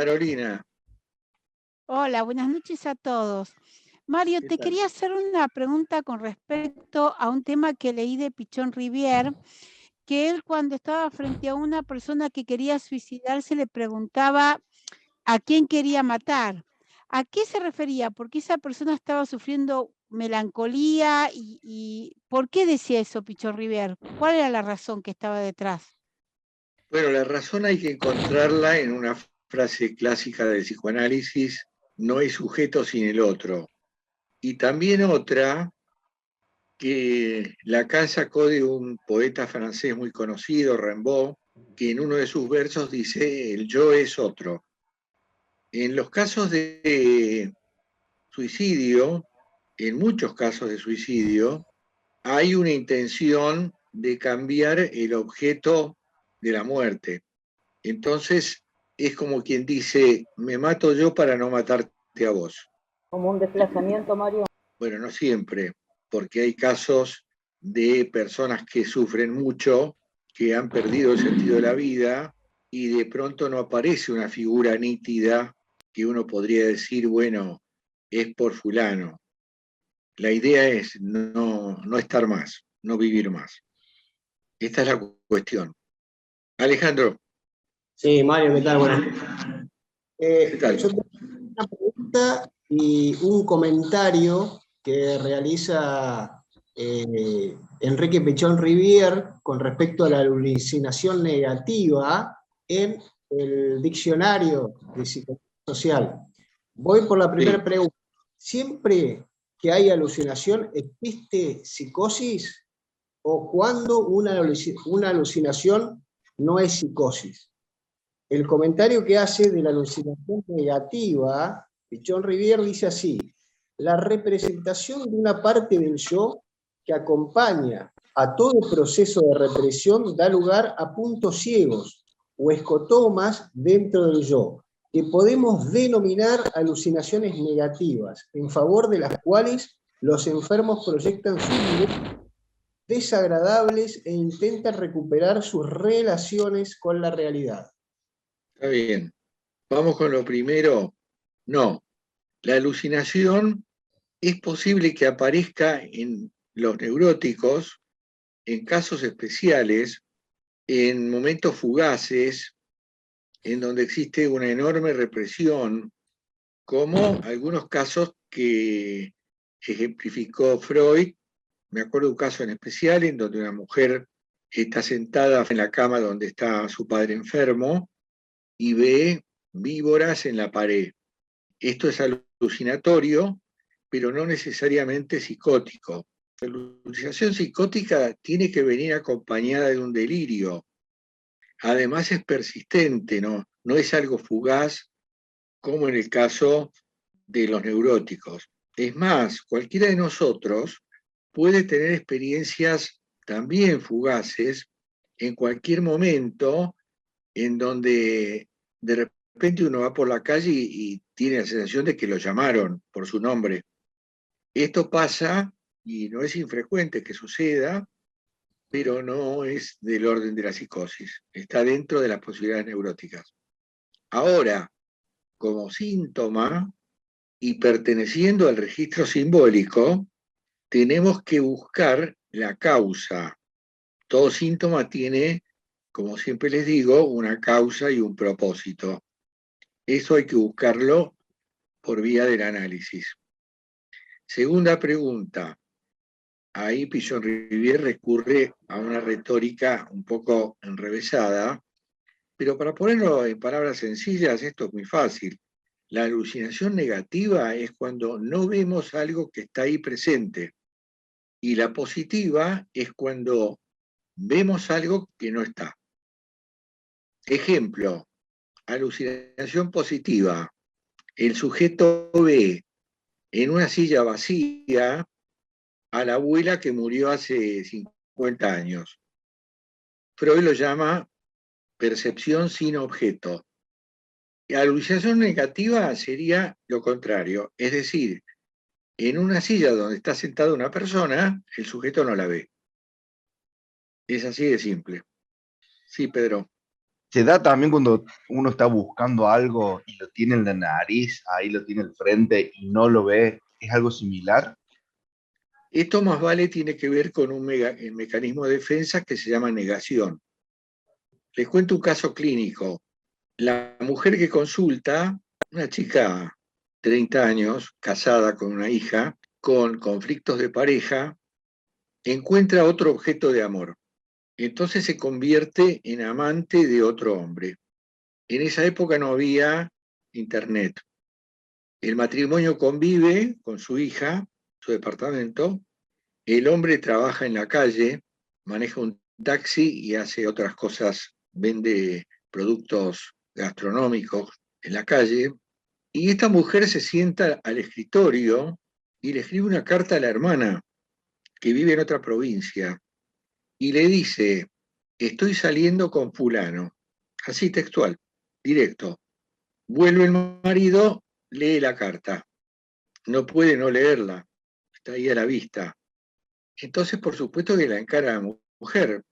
Carolina. Hola, buenas noches a todos. Mario, te quería hacer una pregunta con respecto a un tema que leí de Pichon Rivière, que él cuando estaba frente a una persona que quería suicidarse le preguntaba a quién quería matar. ¿A qué se refería? Porque esa persona estaba sufriendo melancolía y ¿por qué decía eso Pichon Rivière? ¿Cuál era la razón que estaba detrás? Bueno, la razón hay que encontrarla en una frase clásica del psicoanálisis: no hay sujeto sin el otro. Y también otra que Lacan sacó de un poeta francés muy conocido, Rimbaud, que en uno de sus versos dice: el yo es otro. En los casos de suicidio, en muchos casos de suicidio, hay una intención de cambiar el objeto de la muerte. Entonces, es como quien dice: me mato yo para no matarte a vos. ¿Como un desplazamiento, Mario? Bueno, no siempre, porque hay casos de personas que sufren mucho, que han perdido el sentido de la vida y de pronto no aparece una figura nítida que uno podría decir, bueno, es por fulano. La idea es no estar más, no vivir más. Esta es la cuestión. Alejandro. Sí, Mario, ¿qué tal? Buenas noches. ¿Qué tal? Yo tengo una pregunta y un comentario que realiza Enrique Pichon Rivière con respecto a la alucinación negativa en el diccionario de psicología social. Voy por la primera pregunta. ¿Siempre que hay alucinación existe psicosis o cuando una alucinación no es psicosis? El comentario que hace de la alucinación negativa, Pichon Rivière dice así: la representación de una parte del yo que acompaña a todo proceso de represión da lugar a puntos ciegos o escotomas dentro del yo, que podemos denominar alucinaciones negativas, en favor de las cuales los enfermos proyectan sus vidas desagradables e intentan recuperar sus relaciones con la realidad. Está bien. Vamos con lo primero. No, la alucinación es posible que aparezca en los neuróticos en casos especiales, en momentos fugaces, en donde existe una enorme represión, como algunos casos que ejemplificó Freud. Me acuerdo de un caso en especial en donde una mujer está sentada en la cama donde está su padre enfermo y ve víboras en la pared. Esto es alucinatorio, pero no necesariamente psicótico. La alucinación psicótica tiene que venir acompañada de un delirio. Además es persistente, no es algo fugaz como en el caso de los neuróticos. Es más, cualquiera de nosotros puede tener experiencias también fugaces en cualquier momento en donde de repente uno va por la calle y tiene la sensación de que lo llamaron por su nombre. Esto pasa y no es infrecuente que suceda, pero no es del orden de la psicosis. Está dentro de las posibilidades neuróticas. Ahora, como síntoma y perteneciendo al registro simbólico, tenemos que buscar la causa. Todo síntoma tiene, como siempre les digo, una causa y un propósito. Eso hay que buscarlo por vía del análisis. Segunda pregunta. Ahí Pichon Rivière recurre a una retórica un poco enrevesada, pero para ponerlo en palabras sencillas, esto es muy fácil. La alucinación negativa es cuando no vemos algo que está ahí presente, y la positiva es cuando vemos algo que no está. Ejemplo, alucinación positiva. El sujeto ve en una silla vacía a la abuela que murió hace 50 años. Freud lo llama percepción sin objeto. La alucinación negativa sería lo contrario, es decir, en una silla donde está sentada una persona, el sujeto no la ve. Es así de simple. Sí, Pedro. ¿Se da también cuando uno está buscando algo y lo tiene en la nariz, ahí lo tiene al frente y no lo ve? ¿Es algo similar? Esto más vale tiene que ver con un mecanismo de defensa que se llama negación. Les cuento un caso clínico. La mujer que consulta, una chica 30 años, casada con una hija, con conflictos de pareja, encuentra otro objeto de amor. Entonces se convierte en amante de otro hombre. En esa época no había internet. El matrimonio convive con su hija, su departamento. El hombre trabaja en la calle, maneja un taxi y hace otras cosas, vende productos gastronómicos en la calle. Y esta mujer se sienta al escritorio y le escribe una carta a la hermana que vive en otra provincia y le dice, estoy saliendo con fulano, así textual, directo. Vuelve el marido, lee la carta, no puede no leerla, está ahí a la vista. Entonces, por supuesto que la encara a la mujer.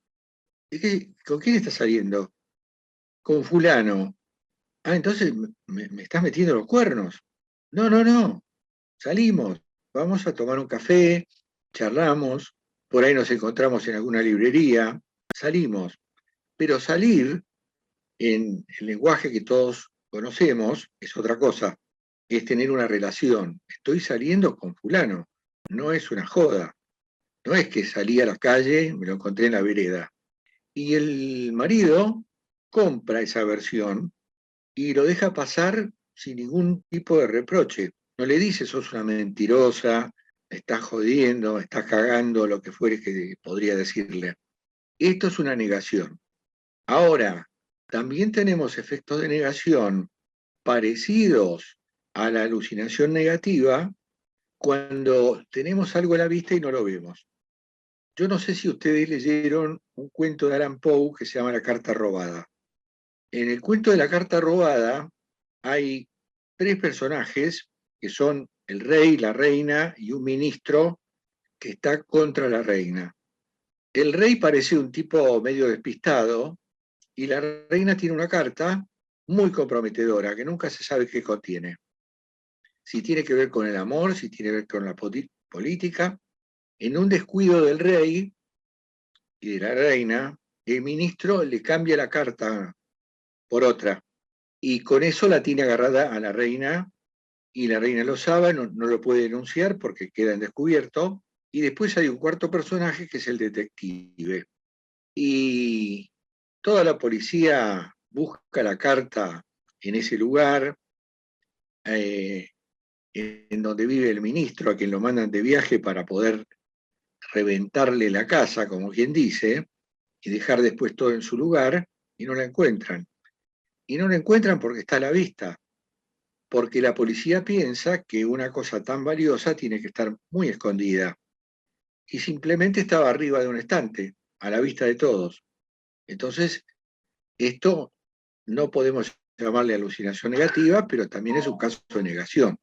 ¿Con quién está saliendo? Con fulano. Ah, entonces me estás metiendo los cuernos. No, no, no. Salimos, vamos a tomar un café, charlamos, por ahí nos encontramos en alguna librería, salimos. Pero salir en el lenguaje que todos conocemos es otra cosa, es tener una relación. Estoy saliendo con fulano, no es una joda, no es que salí a la calle, me lo encontré en la vereda. Y el marido compra esa versión y lo deja pasar sin ningún tipo de reproche. No le dice, sos una mentirosa, me estás jodiendo, me estás cagando, lo que fuere que podría decirle. Esto es una negación. Ahora, también tenemos efectos de negación parecidos a la alucinación negativa cuando tenemos algo a la vista y no lo vemos. Yo no sé si ustedes leyeron un cuento de Allan Poe que se llama La carta robada. En el cuento de la carta robada hay tres personajes que son el rey, la reina y un ministro que está contra la reina. El rey parece un tipo medio despistado y la reina tiene una carta muy comprometedora que nunca se sabe qué contiene. Si tiene que ver con el amor, si tiene que ver con la política. En un descuido del rey y de la reina, el ministro le cambia la carta por otra y con eso la tiene agarrada a la reina y la reina lo sabe, no lo puede denunciar porque queda en descubierto. Y después hay un cuarto personaje que es el detective. Y toda la policía busca la carta en ese lugar, en donde vive el ministro, a quien lo mandan de viaje para poder reventarle la casa, como quien dice, y dejar después todo en su lugar, y no la encuentran. Y no la encuentran porque está a la vista, porque la policía piensa que una cosa tan valiosa tiene que estar muy escondida, y simplemente estaba arriba de un estante, a la vista de todos. Entonces, esto no podemos llamarle alucinación negativa, pero también es un caso de negación.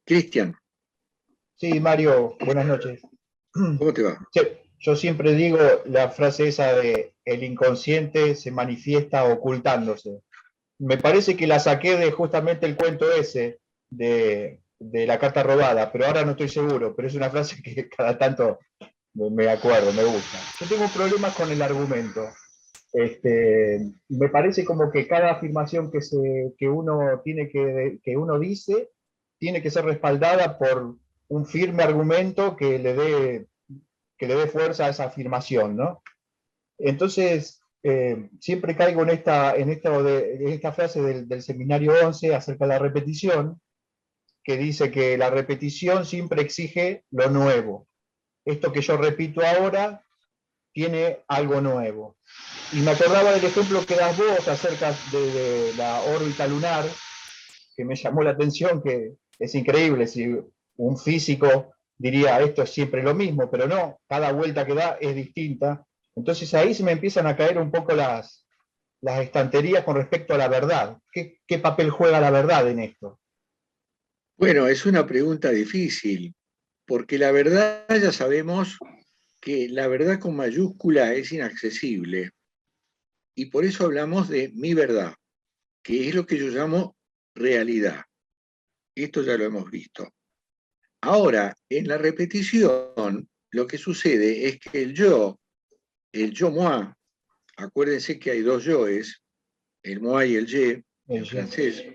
Cristian, Sí, Mario, buenas noches. ¿cómo te va? Yo siempre digo la frase esa de el inconsciente se manifiesta ocultándose. Me parece que la saqué de justamente el cuento ese de la carta robada, pero ahora no estoy seguro, pero es una frase que cada tanto me acuerdo, me gusta. Yo tengo problemas con el argumento. Me parece como que cada afirmación que uno que uno dice tiene que ser respaldada por un firme argumento que le dé fuerza a esa afirmación, ¿no? Entonces, siempre caigo en esta frase del seminario 11 acerca de la repetición, que dice que la repetición siempre exige lo nuevo. Esto que yo repito ahora tiene algo nuevo. Y me acordaba del ejemplo que das vos acerca de la órbita lunar, que me llamó la atención, que es increíble, si un físico diría esto es siempre lo mismo, pero no, cada vuelta que da es distinta. Entonces ahí se me empiezan a caer un poco las estanterías con respecto a la verdad. ¿Qué papel juega la verdad en esto? Bueno, es una pregunta difícil, porque la verdad ya sabemos que la verdad con mayúscula es inaccesible. y por eso hablamos de mi verdad, que es lo que yo llamo realidad. Esto ya lo hemos visto. Ahora, en la repetición, lo que sucede es que el yo moi, acuérdense que hay dos yoes, el moi y el je, en francés.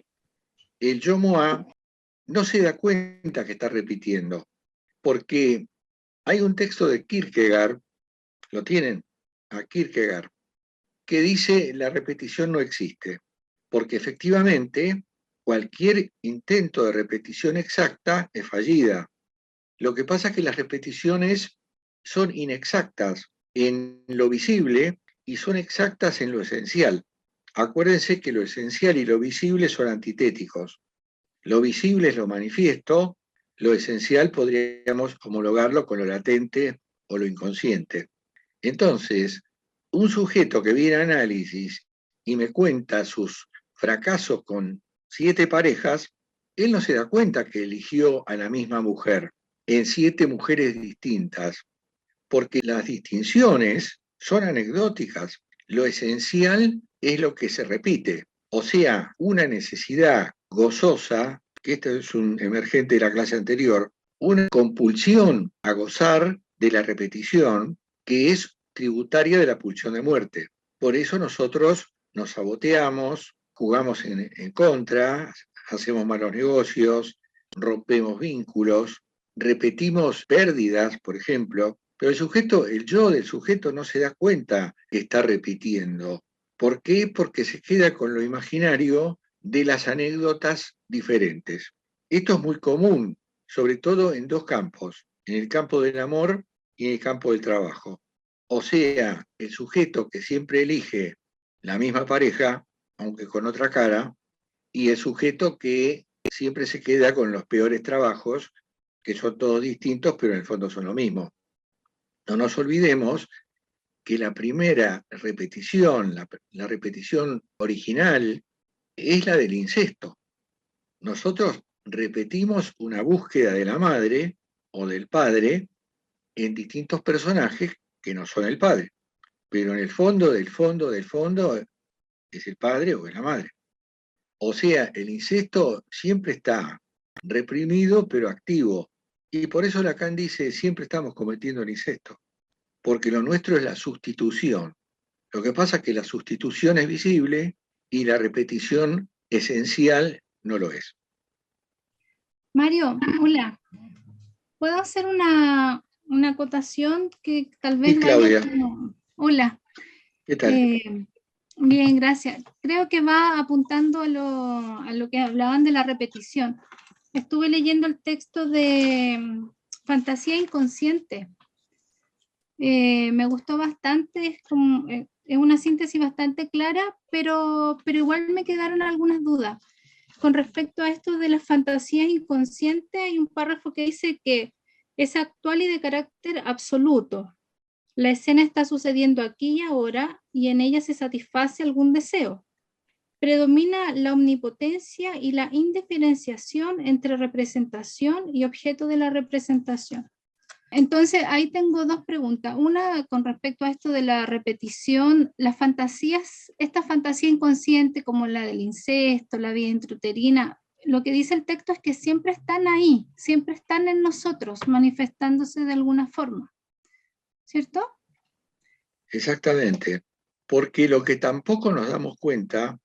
El yo moi no se da cuenta que está repitiendo, porque hay un texto de Kierkegaard, ¿lo tienen? A Kierkegaard, que dice la repetición no existe, porque efectivamente cualquier intento de repetición exacta es fallida. Lo que pasa es que las repeticiones son inexactas en lo visible y son exactas en lo esencial. Acuérdense que lo esencial y lo visible son antitéticos. Lo visible es lo manifiesto, lo esencial podríamos homologarlo con lo latente o lo inconsciente. Entonces, un sujeto que viene a análisis y me cuenta sus fracasos con 7 parejas, él no se da cuenta que eligió a la misma mujer en 7 mujeres distintas, porque las distinciones son anecdóticas. Lo esencial es lo que se repite, o sea, una necesidad gozosa, que esto es un emergente de la clase anterior, una compulsión a gozar de la repetición, que es tributaria de la pulsión de muerte. Por eso nosotros nos saboteamos, jugamos en contra, hacemos malos negocios, rompemos vínculos, repetimos pérdidas, por ejemplo, pero el yo del sujeto no se da cuenta que está repitiendo. ¿Por qué? Porque se queda con lo imaginario de las anécdotas diferentes. Esto es muy común, sobre todo en 2 campos, en el campo del amor y en el campo del trabajo. O sea, el sujeto que siempre elige la misma pareja, aunque con otra cara, y el sujeto que siempre se queda con los peores trabajos, que son todos distintos, pero en el fondo son lo mismo. No nos olvidemos que la primera repetición, la repetición original, es la del incesto. Nosotros repetimos una búsqueda de la madre o del padre en distintos personajes que no son el padre, pero en el fondo del fondo del fondo es el padre o es la madre. O sea, el incesto siempre está reprimido pero activo, y por eso Lacan dice siempre estamos cometiendo el incesto, porque lo nuestro es la sustitución. Lo que pasa es que la sustitución es visible y la repetición esencial no lo es. Mario, hola. ¿Puedo hacer una acotación que tal vez Sí, vaya Claudia. como... Hola. ¿Qué tal? Bien, gracias. Creo que va apuntando a lo que hablaban de la repetición. Estuve leyendo el texto de Fantasía Inconsciente. Me gustó bastante, es una síntesis bastante clara, pero igual me quedaron algunas dudas. Con respecto a esto de las fantasías inconscientes, hay un párrafo que dice que es actual y de carácter absoluto. La escena está sucediendo aquí y ahora y en ella se satisface algún deseo. Predomina la omnipotencia y la indiferenciación entre representación y objeto de la representación. Entonces, ahí tengo 2 preguntas. Una con respecto a esto de la repetición, las fantasías, esta fantasía inconsciente como la del incesto, la vida intrauterina, lo que dice el texto es que siempre están ahí, siempre están en nosotros, manifestándose de alguna forma. ¿Cierto? Exactamente. Porque lo que tampoco nos damos cuenta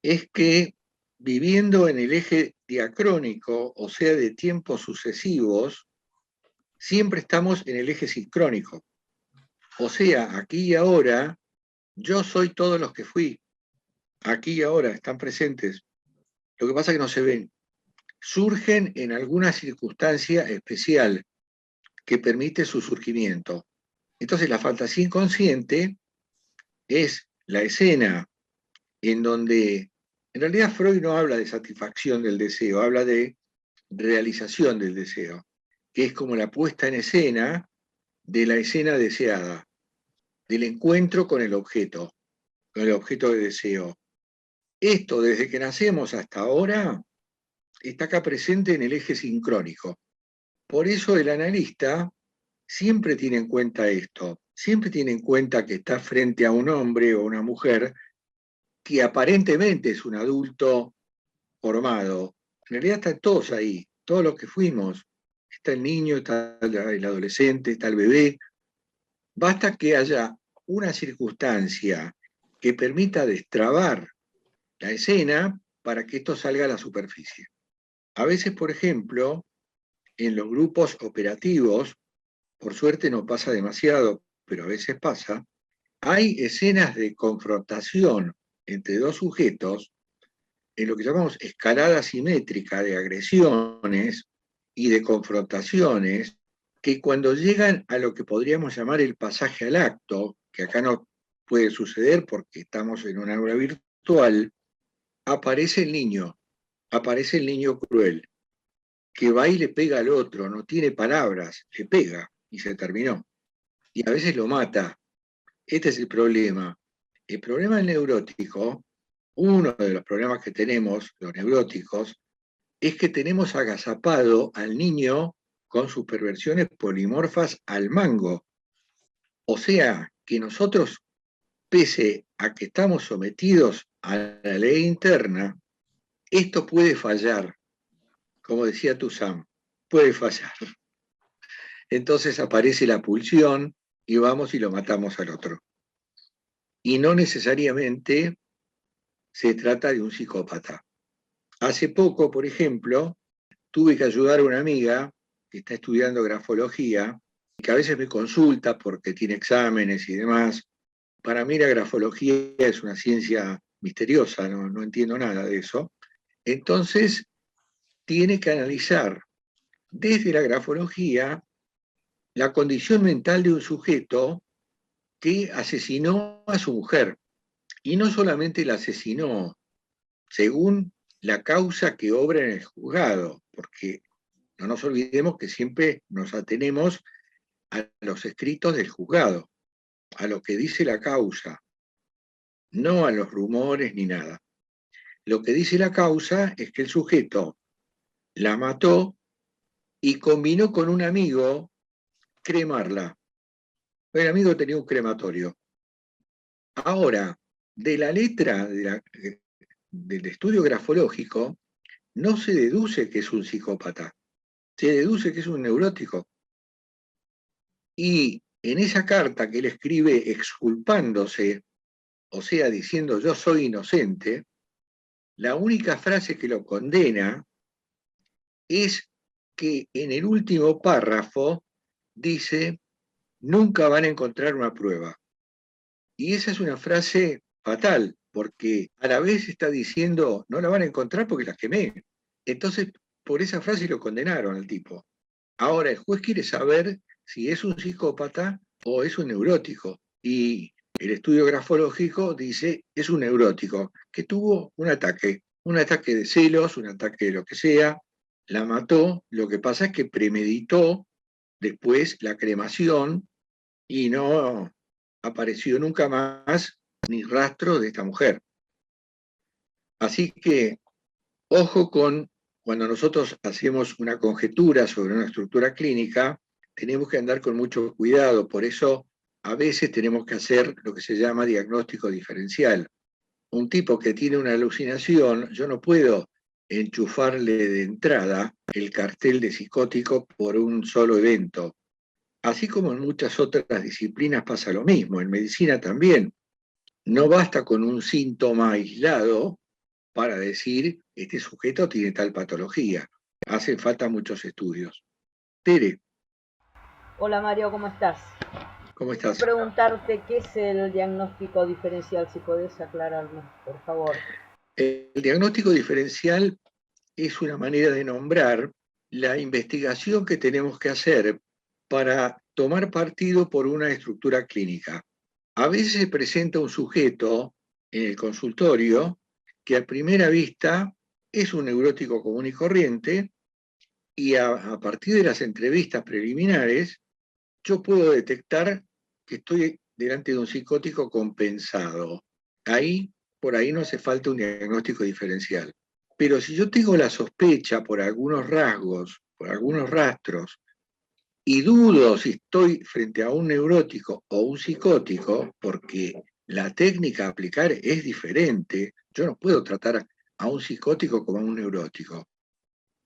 es que viviendo en el eje diacrónico, o sea, de tiempos sucesivos, siempre estamos en el eje sincrónico. O sea, aquí y ahora, yo soy todos los que fui. Aquí y ahora están presentes. Lo que pasa es que no se ven. Surgen en alguna circunstancia especial que permite su surgimiento. Entonces, la fantasía inconsciente es la escena en donde, en realidad Freud no habla de satisfacción del deseo, habla de realización del deseo, que es como la puesta en escena de la escena deseada, del encuentro con el objeto de deseo. Esto, desde que nacemos hasta ahora, está acá presente en el eje sincrónico. Por eso el analista siempre tiene en cuenta esto. siempre tiene en cuenta que está frente a un hombre o una mujer que aparentemente es un adulto formado. En realidad están todos ahí, todos los que fuimos. Está el niño, está el adolescente, está el bebé. Basta que haya una circunstancia que permita destrabar la escena para que esto salga a la superficie. A veces, por ejemplo, en los grupos operativos, por suerte no pasa demasiado, pero a veces pasa, hay escenas de confrontación entre dos sujetos en lo que llamamos escalada simétrica de agresiones y de confrontaciones, que cuando llegan a lo que podríamos llamar el pasaje al acto, que acá no puede suceder porque estamos en una aula virtual, aparece el niño cruel, que va y le pega al otro, no tiene palabras, le pega y se terminó. Y a veces lo mata. Este es el problema. El problema del neurótico, uno de los problemas que tenemos, los neuróticos, es que tenemos agazapado al niño con sus perversiones polimorfas al mango. O sea, que nosotros, pese a que estamos sometidos a la ley interna, esto puede fallar. Como decía Toussaint, puede fallar. Entonces aparece la pulsión y vamos y lo matamos al otro. Y no necesariamente se trata de un psicópata. Hace poco, por ejemplo, tuve que ayudar a una amiga que está estudiando grafología, que a veces me consulta porque tiene exámenes y demás. Para mí la grafología es una ciencia misteriosa, no entiendo nada de eso. Entonces, tiene que analizar desde la grafología la condición mental de un sujeto que asesinó a su mujer. Y no solamente la asesinó, según la causa que obra en el juzgado, porque no nos olvidemos que siempre nos atenemos a los escritos del juzgado, a lo que dice la causa, no a los rumores ni nada. Lo que dice la causa es que el sujeto la mató y combinó con un amigo cremarla. El amigo tenía un crematorio. Ahora, de la letra del estudio grafológico, no se deduce que es un psicópata, se deduce que es un neurótico. Y en esa carta que él escribe exculpándose, o sea, diciendo yo soy inocente, la única frase que lo condena es que en el último párrafo dice, nunca van a encontrar una prueba. Y esa es una frase fatal, porque a la vez está diciendo, no la van a encontrar porque las quemé. Entonces, por esa frase lo condenaron al tipo. Ahora, el juez quiere saber si es un psicópata o es un neurótico. Y el estudio grafológico dice, es un neurótico, que tuvo un ataque de celos, un ataque de lo que sea, la mató, lo que pasa es que premeditó después la cremación y no apareció nunca más ni rastro de esta mujer. Así que, ojo con cuando nosotros hacemos una conjetura sobre una estructura clínica, tenemos que andar con mucho cuidado, por eso a veces tenemos que hacer lo que se llama diagnóstico diferencial. Un tipo que tiene una alucinación, yo no puedo enchufarle de entrada el cartel de psicótico por un solo evento. Así como en muchas otras disciplinas pasa lo mismo, en medicina también. No basta con un síntoma aislado para decir, este sujeto tiene tal patología. Hacen falta muchos estudios. Tere, Hola Mario, ¿cómo estás? ¿cómo estás? Preguntarte qué es el diagnóstico diferencial, si podés aclararme, por favor. El diagnóstico diferencial es una manera de nombrar la investigación que tenemos que hacer para tomar partido por una estructura clínica. A veces se presenta un sujeto en el consultorio que a primera vista es un neurótico común y corriente y a partir de las entrevistas preliminares yo puedo detectar que estoy delante de un psicótico compensado. Por ahí no hace falta un diagnóstico diferencial. Pero si yo tengo la sospecha por algunos rasgos, por algunos rastros, y dudo si estoy frente a un neurótico o un psicótico, porque la técnica a aplicar es diferente. Yo no puedo tratar a un psicótico como a un neurótico.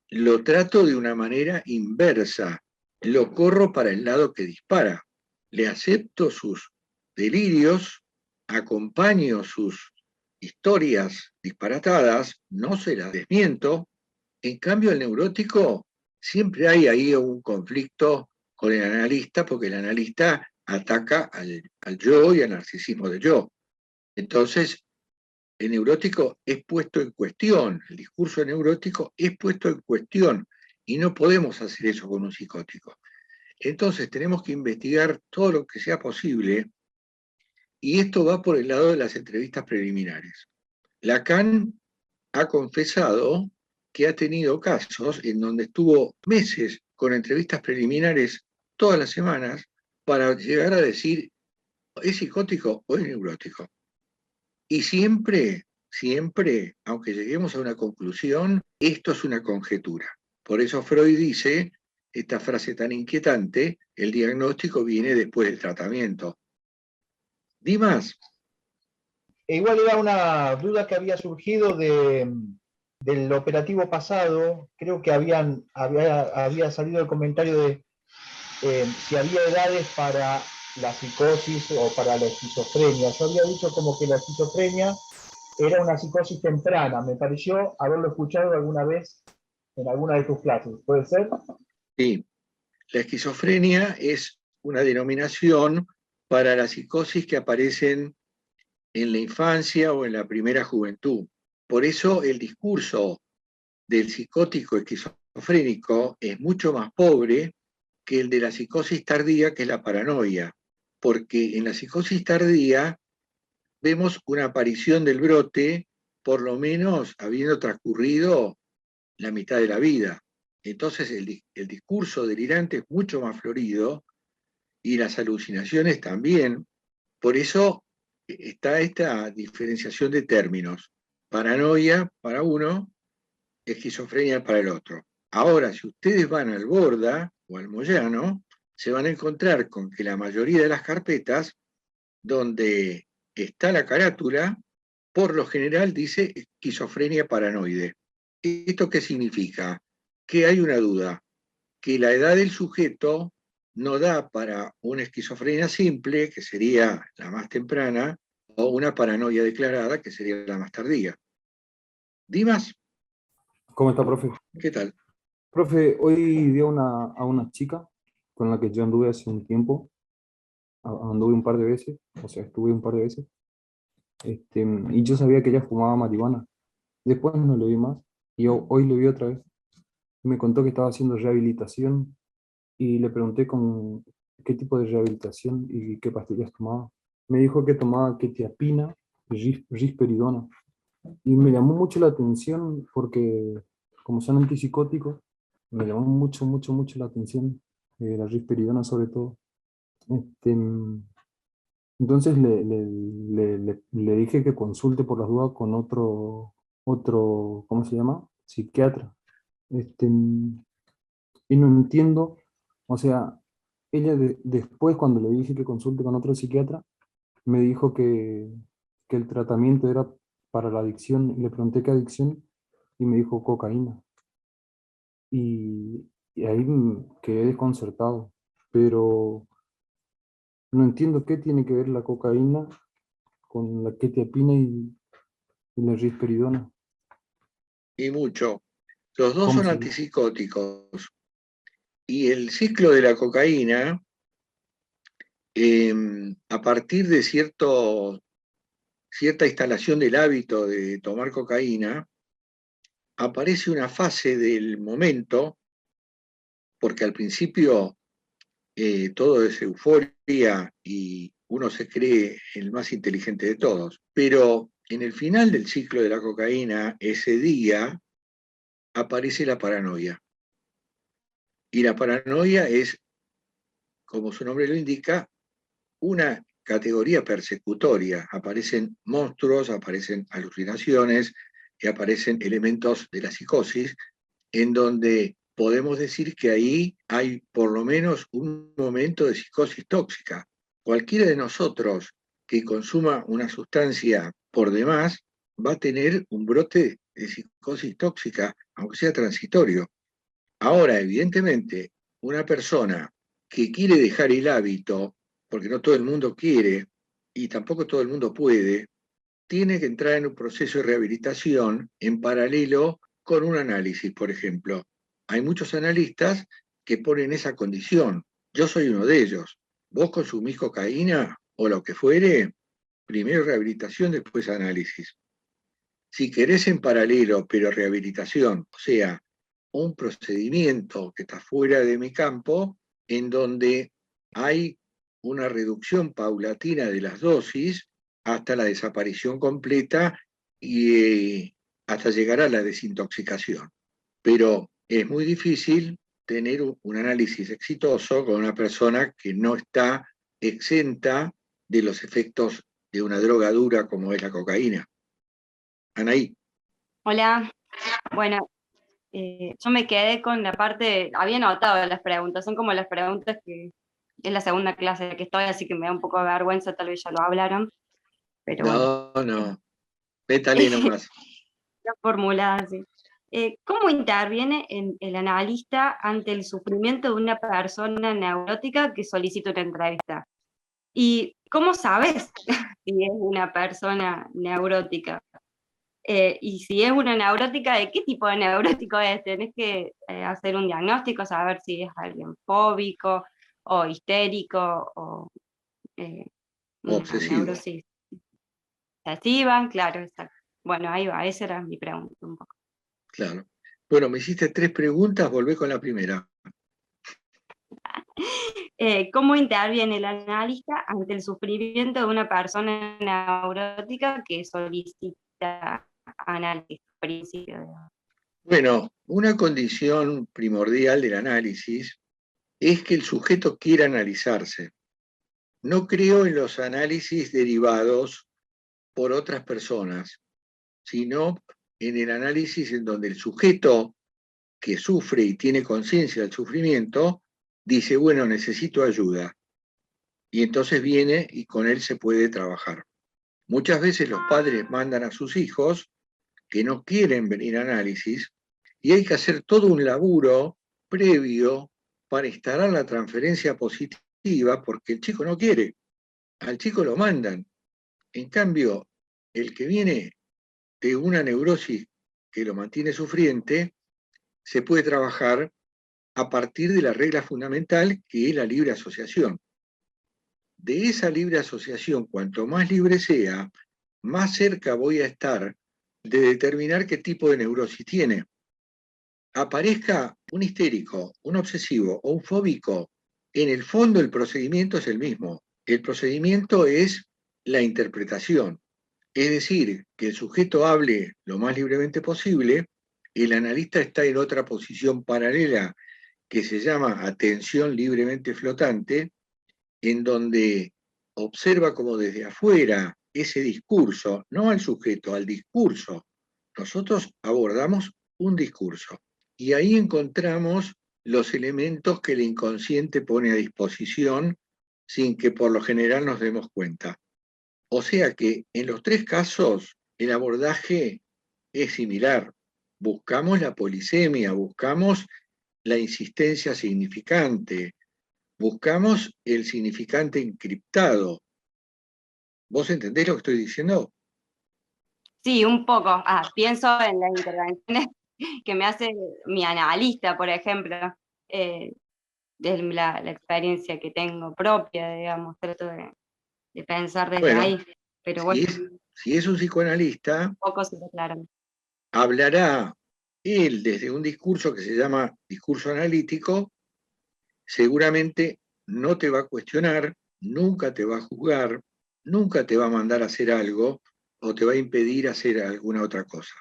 Lo trato de una manera inversa, lo corro para el lado que dispara. Le acepto sus delirios, acompaño sus historias disparatadas, no se las desmiento. En cambio, el neurótico, siempre hay ahí un conflicto con el analista, porque el analista ataca al yo y al narcisismo del yo. Entonces, el neurótico es puesto en cuestión, el discurso neurótico es puesto en cuestión, y no podemos hacer eso con un psicótico. Entonces, tenemos que investigar todo lo que sea posible, y esto va por el lado de las entrevistas preliminares. Lacan ha confesado que ha tenido casos en donde estuvo meses con entrevistas preliminares todas las semanas para llegar a decir, ¿es psicótico o es neurótico? Y siempre, aunque lleguemos a una conclusión, esto es una conjetura. Por eso Freud dice esta frase tan inquietante, el diagnóstico viene después del tratamiento. Dimas. Igual era una duda que había surgido del operativo pasado. Creo que había salido el comentario de si había edades para la psicosis o para la esquizofrenia. Yo había dicho como que la esquizofrenia era una psicosis temprana. Me pareció haberlo escuchado alguna vez en alguna de tus clases. ¿Puede ser? Sí. La esquizofrenia es una denominación para la psicosis que aparecen en la infancia o en la primera juventud. Por eso el discurso del psicótico esquizofrénico es mucho más pobre que el de la psicosis tardía, que es la paranoia, porque en la psicosis tardía vemos una aparición del brote, por lo menos habiendo transcurrido la mitad de la vida. Entonces el discurso delirante es mucho más florido y las alucinaciones también. Por eso está esta diferenciación de términos. Paranoia para uno, esquizofrenia para el otro. Ahora, si ustedes van al Borda o al Moyano, se van a encontrar con que la mayoría de las carpetas donde está la carátula, por lo general dice esquizofrenia paranoide. ¿Esto qué significa? Que hay una duda, que la edad del sujeto no da para una esquizofrenia simple, que sería la más temprana, o una paranoia declarada, que sería la más tardía. ¿Dimas? ¿Cómo está, profe? ¿Qué tal? Profe, hoy vi a una chica con la que yo anduve hace un tiempo. Anduve un par de veces, o sea, estuve un par de veces. Y yo sabía que ella fumaba marihuana. Después no lo vi más, y hoy lo vi otra vez. Me contó que estaba haciendo rehabilitación, y le pregunté con qué tipo de rehabilitación y qué pastillas tomaba. Me dijo que tomaba quetiapina, risperidona. Y me llamó mucho la atención porque, como son antipsicóticos, me llamó mucho la atención, la risperidona sobre todo. Entonces le dije que consulte por las dudas con otro, ¿cómo se llama? Psiquiatra. Y no entiendo, o sea, ella después cuando le dije que consulte con otro psiquiatra, me dijo que el tratamiento era para la adicción, y le pregunté qué adicción, y me dijo cocaína. Y ahí quedé desconcertado, pero no entiendo qué tiene que ver la cocaína con la quetiapina y la risperidona. Y mucho. Los dos ¿Cómo son se llama? antipsicóticos. Y el ciclo de la cocaína, a partir de cierta instalación del hábito de tomar cocaína, aparece una fase del momento, porque al principio todo es euforia y uno se cree el más inteligente de todos, pero en el final del ciclo de la cocaína, ese día, aparece la paranoia. Y la paranoia es, como su nombre lo indica, una categoría persecutoria. Aparecen monstruos, aparecen alucinaciones y aparecen elementos de la psicosis en donde podemos decir que ahí hay por lo menos un momento de psicosis tóxica. Cualquiera de nosotros que consuma una sustancia por demás va a tener un brote de psicosis tóxica, aunque sea transitorio. Ahora, evidentemente, una persona que quiere dejar el hábito, porque no todo el mundo quiere y tampoco todo el mundo puede, tiene que entrar en un proceso de rehabilitación en paralelo con un análisis, por ejemplo. Hay muchos analistas que ponen esa condición. Yo soy uno de ellos. Vos consumís cocaína o lo que fuere, primero rehabilitación, después análisis. Si querés en paralelo, pero rehabilitación, o sea, un procedimiento que está fuera de mi campo, en donde hay una reducción paulatina de las dosis hasta la desaparición completa y hasta llegar a la desintoxicación. Pero es muy difícil tener un análisis exitoso con una persona que no está exenta de los efectos de una droga dura como es la cocaína. Anaí. Hola, bueno, yo me quedé con la parte, había notado las preguntas, son como las preguntas que es la segunda clase que estoy, así que me da un poco de vergüenza, tal vez ya lo hablaron, pero bueno. No, métale nomás. Está formulada así. ¿Cómo interviene el analista ante el sufrimiento de una persona neurótica que solicita una entrevista? ¿Y cómo sabes si es una persona neurótica? Y si es una neurótica, ¿de qué tipo de neurótico es? Tenés que hacer un diagnóstico, saber si es alguien fóbico o histérico o una Obsesivo. neurosis obsesiva, claro, exacto. Bueno, ahí va, esa era mi pregunta un poco. Claro. Bueno, me hiciste 3 preguntas, volvé con la primera. ¿Cómo interviene el analista ante el sufrimiento de una persona neurótica que solicita análisis? Principio? Bueno, una condición primordial del análisis es que el sujeto quiera analizarse. No creo en los análisis derivados por otras personas, sino en el análisis en donde el sujeto que sufre y tiene conciencia del sufrimiento dice, bueno, necesito ayuda. Y entonces viene y con él se puede trabajar. Muchas veces los padres mandan a sus hijos que no quieren venir a análisis y hay que hacer todo un laburo previo para instalar la transferencia positiva porque el chico no quiere. Al chico lo mandan. En cambio, el que viene de una neurosis que lo mantiene sufriente, se puede trabajar a partir de la regla fundamental que es la libre asociación. De esa libre asociación, cuanto más libre sea, más cerca voy a estar de determinar qué tipo de neurosis tiene. Aparezca un histérico, un obsesivo o un fóbico, en el fondo el procedimiento es el mismo. El procedimiento es la interpretación. Es decir, que el sujeto hable lo más libremente posible, el analista está en otra posición paralela que se llama atención libremente flotante, en donde observa como desde afuera ese discurso, no al sujeto, al discurso. Nosotros abordamos un discurso y ahí encontramos los elementos que el inconsciente pone a disposición sin que por lo general nos demos cuenta. O sea que en los 3 casos el abordaje es similar. Buscamos la polisemia, buscamos la insistencia significante, buscamos el significante encriptado. ¿Vos entendés lo que estoy diciendo? Sí, un poco. Pienso en las intervenciones que me hace mi analista, por ejemplo, de la experiencia que tengo propia, digamos, trato de pensar desde ahí. Pero bueno, si es un psicoanalista, un poco se lo aclaran. Hablará él desde un discurso que se llama discurso analítico, seguramente no te va a cuestionar, nunca te va a juzgar, nunca te va a mandar a hacer algo o te va a impedir hacer alguna otra cosa.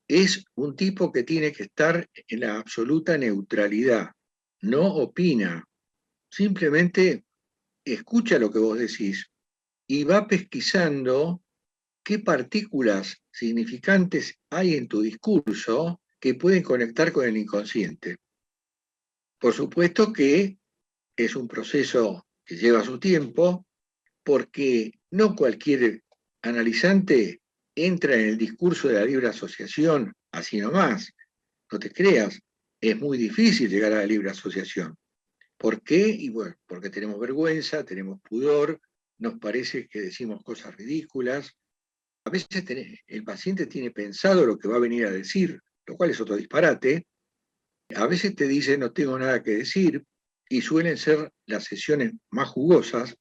Es un tipo que tiene que estar en la absoluta neutralidad, no opina, simplemente escucha lo que vos decís y va pesquisando qué partículas significantes hay en tu discurso que pueden conectar con el inconsciente. Por supuesto que es un proceso que lleva su tiempo, porque no cualquier analizante entra en el discurso de la libre asociación así nomás. No te creas, es muy difícil llegar a la libre asociación. ¿Por qué? Y bueno, porque tenemos vergüenza, tenemos pudor, nos parece que decimos cosas ridículas. A veces el paciente tiene pensado lo que va a venir a decir, lo cual es otro disparate. A veces te dice no tengo nada que decir, y suelen ser las sesiones más jugosas,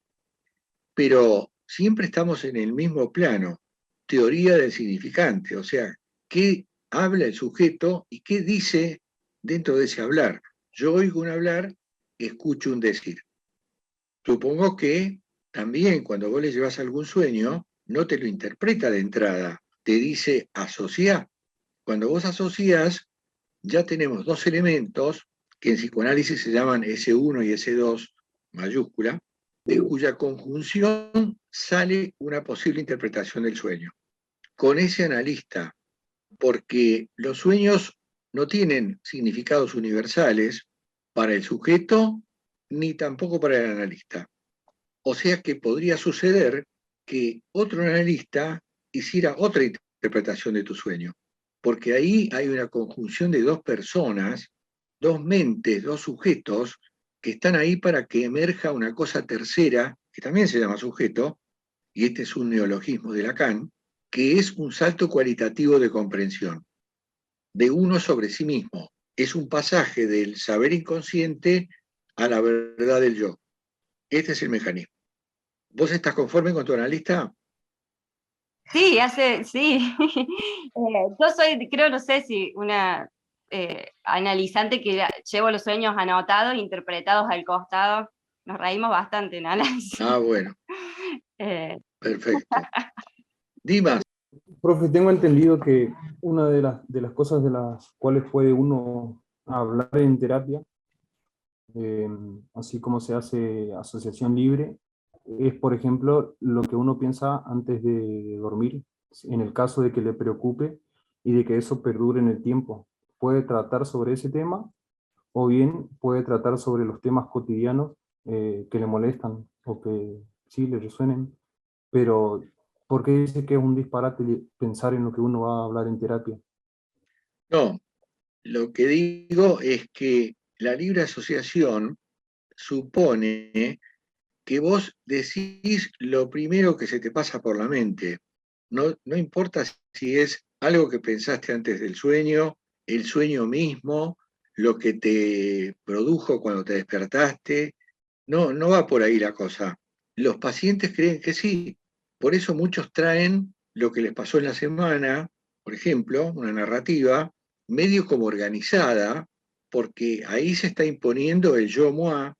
pero siempre estamos en el mismo plano, teoría del significante, o sea, qué habla el sujeto y qué dice dentro de ese hablar. Yo oigo un hablar, escucho un decir. Supongo que también cuando vos le llevas algún sueño, no te lo interpreta de entrada, te dice asociá. Cuando vos asociás, ya tenemos dos elementos que en psicoanálisis se llaman S1 y S2 mayúscula, de cuya conjunción sale una posible interpretación del sueño. Con ese analista, porque los sueños no tienen significados universales para el sujeto ni tampoco para el analista. O sea que podría suceder que otro analista hiciera otra interpretación de tu sueño, porque ahí hay una conjunción de dos personas, dos mentes, dos sujetos, que están ahí para que emerja una cosa tercera, que también se llama sujeto, y este es un neologismo de Lacan, que es un salto cualitativo de comprensión, de uno sobre sí mismo. Es un pasaje del saber inconsciente a la verdad del yo. Este es el mecanismo. ¿Vos estás conforme con tu analista? Sí, sí. Yo soy, creo, no sé si una analizante que llevo los sueños anotados, interpretados al costado. Nos reímos bastante en análisis. Ah, bueno. Perfecto. Dimas. Profe, tengo entendido que una de las cosas de las cuales puede uno hablar en terapia, así como se hace asociación libre, es, por ejemplo, lo que uno piensa antes de dormir, en el caso de que le preocupe y de que eso perdure en el tiempo. Puede tratar sobre ese tema, o bien puede tratar sobre los temas cotidianos que le molestan o que sí le resuenen, pero ¿por qué dice que es un disparate pensar en lo que uno va a hablar en terapia? No, lo que digo es que la libre asociación supone que vos decís lo primero que se te pasa por la mente. No importa si es algo que pensaste antes del sueño, el sueño mismo, lo que te produjo cuando te despertaste. No va por ahí la cosa. Los pacientes creen que sí. Por eso muchos traen lo que les pasó en la semana, por ejemplo, una narrativa, medio como organizada, porque ahí se está imponiendo el yo-moi,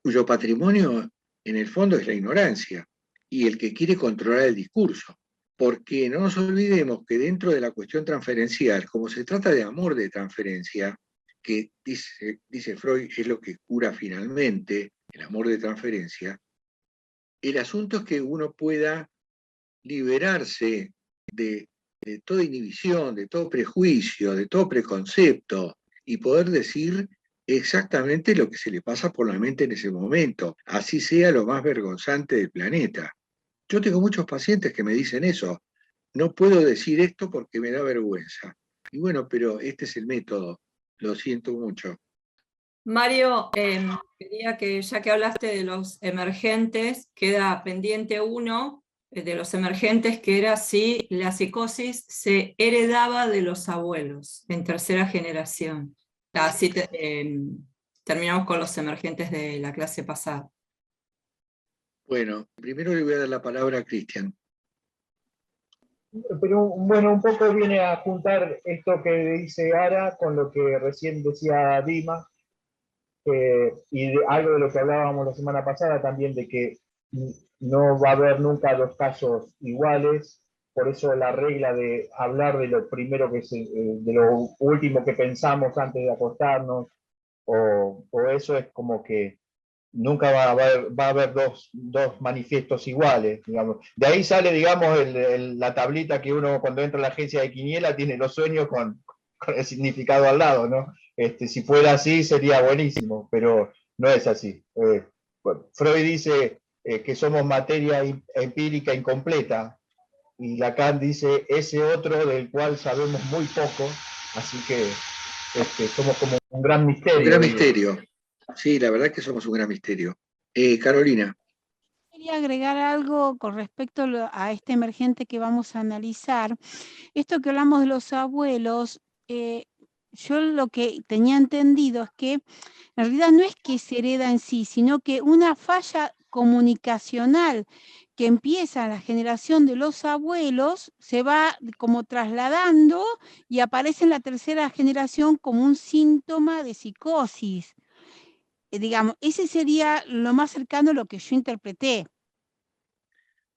cuyo patrimonio en el fondo es la ignorancia, y el que quiere controlar el discurso. Porque no nos olvidemos que dentro de la cuestión transferencial, como se trata de amor de transferencia, que dice Freud es lo que cura finalmente, el amor de transferencia, el asunto es que uno pueda liberarse de toda inhibición, de todo prejuicio, de todo preconcepto, y poder decir exactamente lo que se le pasa por la mente en ese momento, así sea lo más vergonzante del planeta. Yo tengo muchos pacientes que me dicen eso, no puedo decir esto porque me da vergüenza. Y bueno, pero este es el método, lo siento mucho. Mario, quería que ya que hablaste de los emergentes, queda pendiente uno de los emergentes, que era si la psicosis se heredaba de los abuelos en tercera generación. Así terminamos con los emergentes de la clase pasada. Bueno, primero le voy a dar la palabra a Cristian. Pero bueno, un poco viene a juntar esto que dice Ara con lo que recién decía Dima, y algo de lo que hablábamos la semana pasada también, de que no va a haber nunca dos casos iguales, por eso la regla de hablar de lo primero de lo último que pensamos antes de acostarnos, o eso es como que nunca va a haber dos manifiestos iguales, digamos. De ahí sale, digamos, la tablita que uno cuando entra a la agencia de Quiniela tiene los sueños con el significado al lado, ¿no? Si fuera así sería buenísimo, pero no es así. Freud dice que somos materia empírica incompleta, y Lacan dice ese otro del cual sabemos muy poco, así que somos como un gran misterio. Un gran misterio. Sí, la verdad es que somos un gran misterio. Carolina. Quería agregar algo con respecto a este emergente que vamos a analizar. Esto que hablamos de los abuelos, yo lo que tenía entendido es que en realidad no es que se hereda en sí, sino que una falla comunicacional que empieza en la generación de los abuelos se va como trasladando y aparece en la tercera generación como un síntoma de psicosis. Digamos, ese sería lo más cercano a lo que yo interpreté.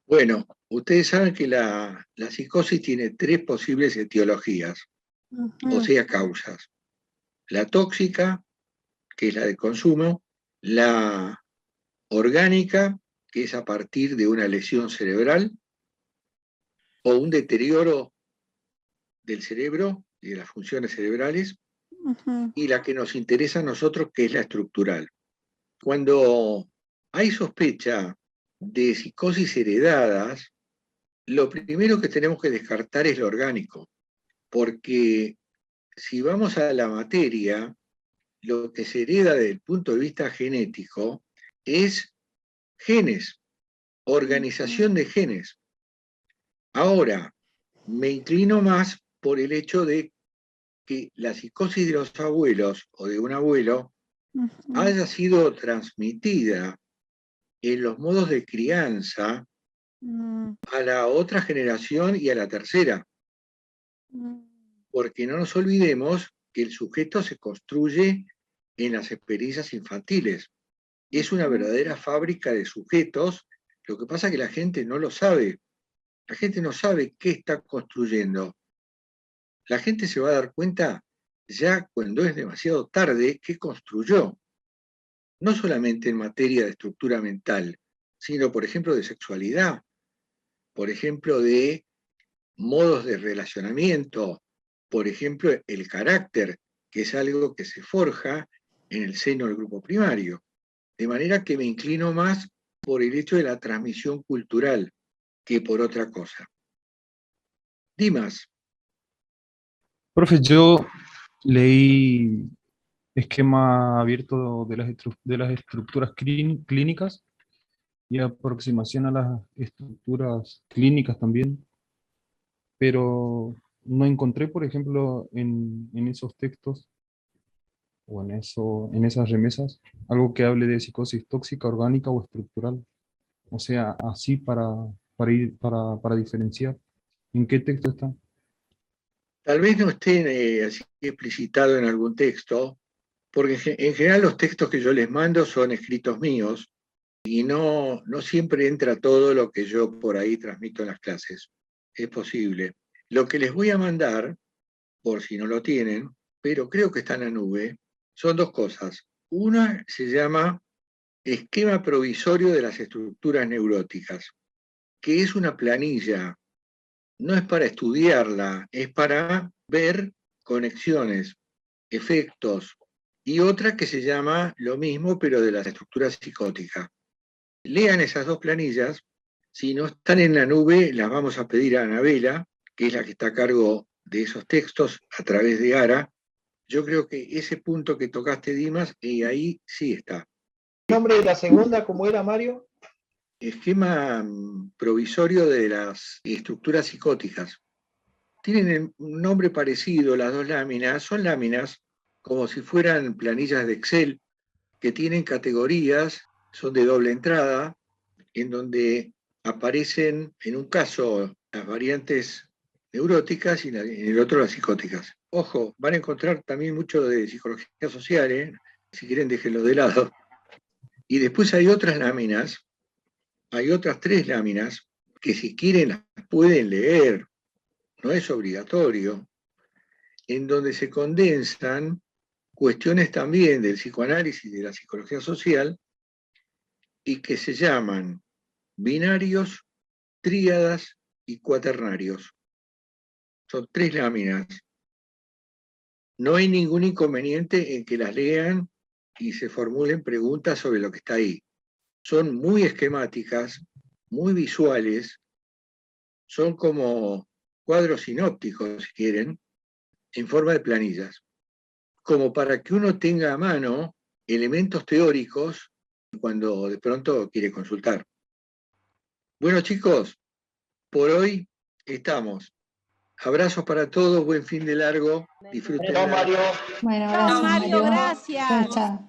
Bueno, ustedes saben que la psicosis tiene 3 posibles etiologías, o sea, causas. La tóxica, que es la de consumo, la orgánica, que es a partir de una lesión cerebral, o un deterioro del cerebro y de las funciones cerebrales, y la que nos interesa a nosotros, que es la estructural. Cuando hay sospecha de psicosis heredadas, lo primero que tenemos que descartar es lo orgánico, porque si vamos a la materia, lo que se hereda desde el punto de vista genético es genes, organización de genes. Ahora, me inclino más por el hecho de que la psicosis de los abuelos o de un abuelo haya sido transmitida en los modos de crianza a la otra generación y a la tercera. Porque no nos olvidemos que el sujeto se construye en las experiencias infantiles. Es una verdadera fábrica de sujetos, lo que pasa es que la gente no lo sabe. La gente no sabe qué está construyendo. La gente se va a dar cuenta ya cuando es demasiado tarde qué construyó. No solamente en materia de estructura mental, sino, por ejemplo, de sexualidad, por ejemplo, de modos de relacionamiento, por ejemplo, el carácter, que es algo que se forja en el seno del grupo primario. De manera que me inclino más por el hecho de la transmisión cultural que por otra cosa. Dimas. Profe, yo leí esquema abierto de las estructuras clínicas y aproximación a las estructuras clínicas también, pero no encontré, por ejemplo, en esos textos o en esas remesas, algo que hable de psicosis tóxica, orgánica o estructural. O sea, así para diferenciar. ¿En qué texto está? Tal vez no esté así explicitado en algún texto, porque en general los textos que yo les mando son escritos míos y no siempre entra todo lo que yo por ahí transmito en las clases. Es posible. Lo que les voy a mandar, por si no lo tienen, pero creo que está en la nube, son 2 cosas. Una se llama Esquema provisorio de las estructuras neuróticas, que es una planilla. No es para estudiarla, es para ver conexiones, efectos, y otra que se llama lo mismo, pero de las estructuras psicóticas. Lean esas 2 planillas. Si no están en la nube, las vamos a pedir a Anabela, que es la que está a cargo de esos textos a través de ARA. Yo creo que ese punto que tocaste, Dimas, y ahí sí está. ¿El nombre de la segunda cómo era, Mario? Esquema provisorio de las estructuras psicóticas. Tienen un nombre parecido, las 2 láminas. Son láminas como si fueran planillas de Excel que tienen categorías, son de doble entrada, en donde aparecen, en un caso, las variantes neuróticas y en el otro las psicóticas. Ojo, van a encontrar también mucho de psicología social, ¿eh? Si quieren déjenlo de lado. Y después hay otras láminas, hay otras 3 láminas, que si quieren las pueden leer, no es obligatorio, en donde se condensan cuestiones también del psicoanálisis y de la psicología social, y que se llaman binarios, tríadas y cuaternarios. Son 3 láminas. No hay ningún inconveniente en que las lean y se formulen preguntas sobre lo que está ahí. Son muy esquemáticas, muy visuales, son como cuadros sinópticos, si quieren, en forma de planillas, como para que uno tenga a mano elementos teóricos cuando de pronto quiere consultar. Bueno, chicos, por hoy estamos. Abrazos para todos, buen fin de largo, disfruten. Chao, Mario. Bueno, Chao, gracias, Mario, Mario. gracias. Chao, chao.